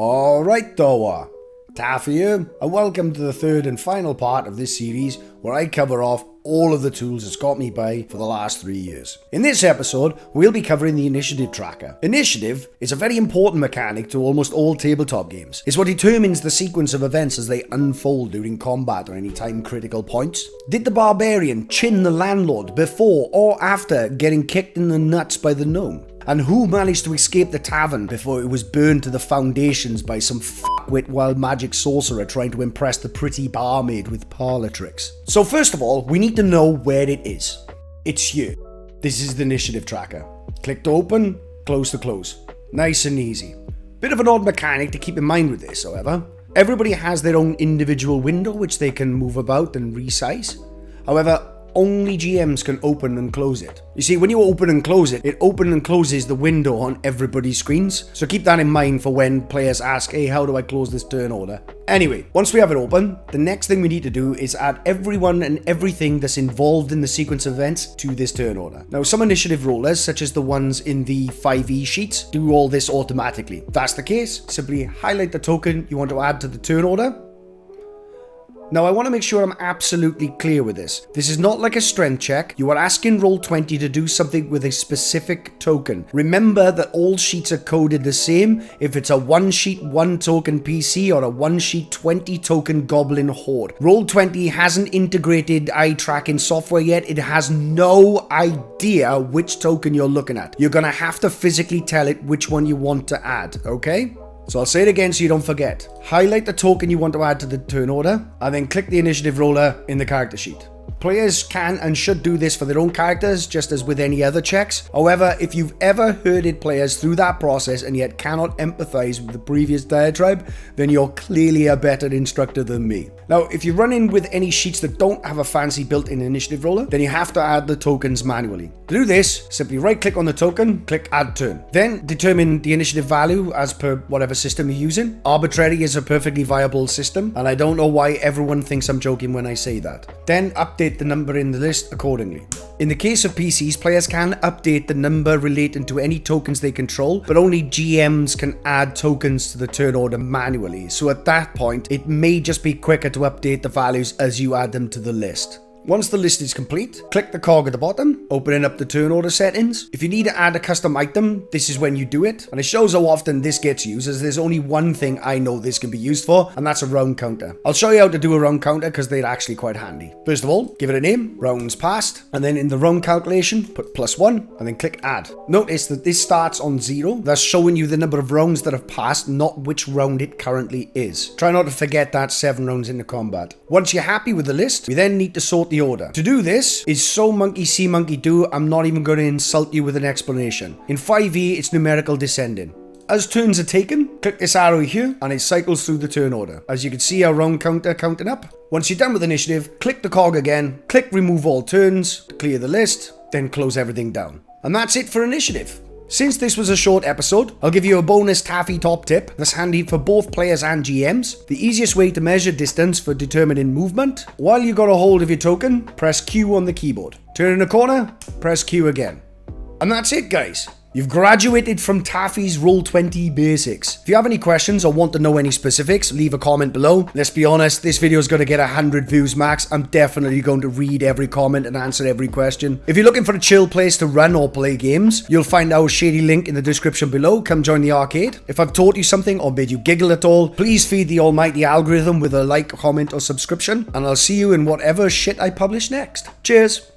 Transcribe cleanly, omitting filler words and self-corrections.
Alright though, Taffy here, and welcome to the third and final part of this series where I cover off all of the tools that's got me by for the last 3 years. In this episode, we'll be covering the initiative tracker. Initiative is a very important mechanic to almost all tabletop games. It's what determines the sequence of events as they unfold during combat or any time critical points. Did the barbarian chin the landlord before or after getting kicked in the nuts by the gnome? And who managed to escape the tavern before it was burned to the foundations by some fuckwit wild magic sorcerer trying to impress the pretty barmaid with parlor tricks? So first of all, we need to know where it is. It's here. This is the initiative tracker. Click to open, close to close. Nice and easy. Bit of an odd mechanic to keep in mind with this, however. Everybody has their own individual window which they can move about and resize. However, only GMs can open and close it. You see, when you open and close it, it opens and closes the window on everybody's screens. So keep that in mind for when players ask, hey, how do I close this turn order? Anyway, once we have it open, the next thing we need to do is add everyone and everything that's involved in the sequence of events to this turn order. Now, some initiative rollers, such as the ones in the 5e sheets, do all this automatically. If that's the case, simply highlight the token you want to add to the turn order. Now, I want to make sure I'm absolutely clear with this. This is not like a strength check. You are asking Roll20 to do something with a specific token. Remember that all sheets are coded the same if it's a 1 sheet 1 token PC or a 1 sheet 20 token goblin horde. Roll20 hasn't integrated eye tracking software yet. It has no idea which token you're looking at. You're going to have to physically tell it which one you want to add, okay? So I'll say it again so you don't forget. Highlight the token you want to add to the turn order, and then click the initiative roller in the character sheet. Players can and should do this for their own characters, just as with any other checks. However, if you've ever herded players through that process and yet cannot empathize with the previous diatribe, then you're clearly a better instructor than me. Now, if you run in with any sheets that don't have a fancy built-in initiative roller, then you have to add the tokens manually. To do this, simply right-click on the token, click Add Turn. Then determine the initiative value as per whatever system you're using. Arbitrary is a perfectly viable system, and I don't know why everyone thinks I'm joking when I say that. Then update the number in the list accordingly. In the case of PCs, players can update the number relating to any tokens they control, but only GMs can add tokens to the turn order manually. So at that point, it may just be quicker to update the values as you add them to the list. Once the list is complete, click the cog at the bottom, opening up the turn order settings. If you need to add a custom item, this is when you do it. And it shows how often this gets used, as there's only one thing I know this can be used for, and that's a round counter. I'll show you how to do a round counter because they're actually quite handy. First of all, give it a name, rounds passed, and then in the round calculation, put +1, and then click add. Notice that this starts on 0, thus showing you the number of rounds that have passed, not which round it currently is. Try not to forget that 7 rounds into combat. Once you're happy with the list, we then need to sort the order. To do this is so monkey see monkey do, I'm not even going to insult you with an explanation. In 5e, it's numerical descending. As turns are taken, click this arrow here and it cycles through the turn order. As you can see, our round counter counting up. Once you're done with initiative, click the cog again, click remove all turns to clear the list, then close everything down. And that's it for initiative. Since this was a short episode, I'll give you a bonus Taffy top tip that's handy for both players and GMs. The easiest way to measure distance for determining movement, while you got a hold of your token, press Q on the keyboard. Turn in a corner, press Q again. And that's it, guys. You've graduated from Taffy's Roll20 basics. If you have any questions or want to know any specifics, leave a comment below. Let's be honest, this video is going to get 100 views max. I'm definitely going to read every comment and answer every question. If you're looking for a chill place to run or play games, you'll find our shady link in the description below. Come join the arcade. If I've taught you something or made you giggle at all, please feed the almighty algorithm with a like, comment or subscription, and I'll see you in whatever shit I publish next. Cheers!